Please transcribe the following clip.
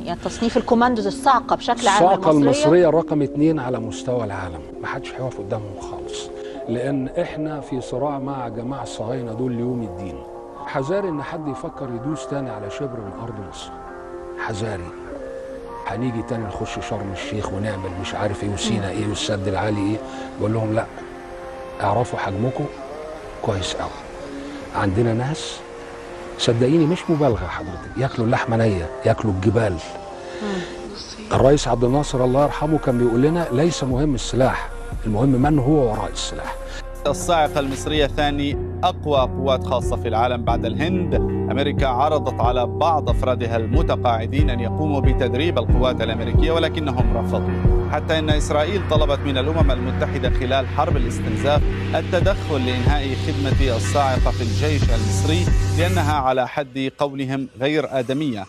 يعني تصنيف الكوماندوز الصاعقة بشكل عام الصاعقة المصرية رقم 2 على مستوى العالم، ما حدش هيقف قدامهم خالص، لأن احنا في صراع مع جماعة الصهاينة دول ليوم الدين. حذاري إن حد يفكر يدوس تاني على شبر من أرض مصر، حذاري. هنيجي تاني نخش شرم الشيخ ونعمل مش عارف ايه وسينا ايه والسد العالي ايه. بقول لهم لا، اعرفوا حجمكم كويس قوي. عندنا ناس صدقيني مش مبالغه حضرتك ياكلوا اللحمه نيه، ياكلوا الجبال. الرئيس عبد الناصر الله يرحمه كان بيقول لنا ليس مهم السلاح، المهم من هو وراء السلاح. الصاعقة المصرية ثاني أقوى قوات خاصة في العالم بعد الهند. أمريكا عرضت على بعض أفرادها المتقاعدين أن يقوموا بتدريب القوات الأمريكية ولكنهم رفضوا، حتى أن إسرائيل طلبت من الأمم المتحدة خلال حرب الاستنزاف التدخل لإنهاء خدمة الصاعقة في الجيش المصري لأنها على حد قولهم غير آدمية.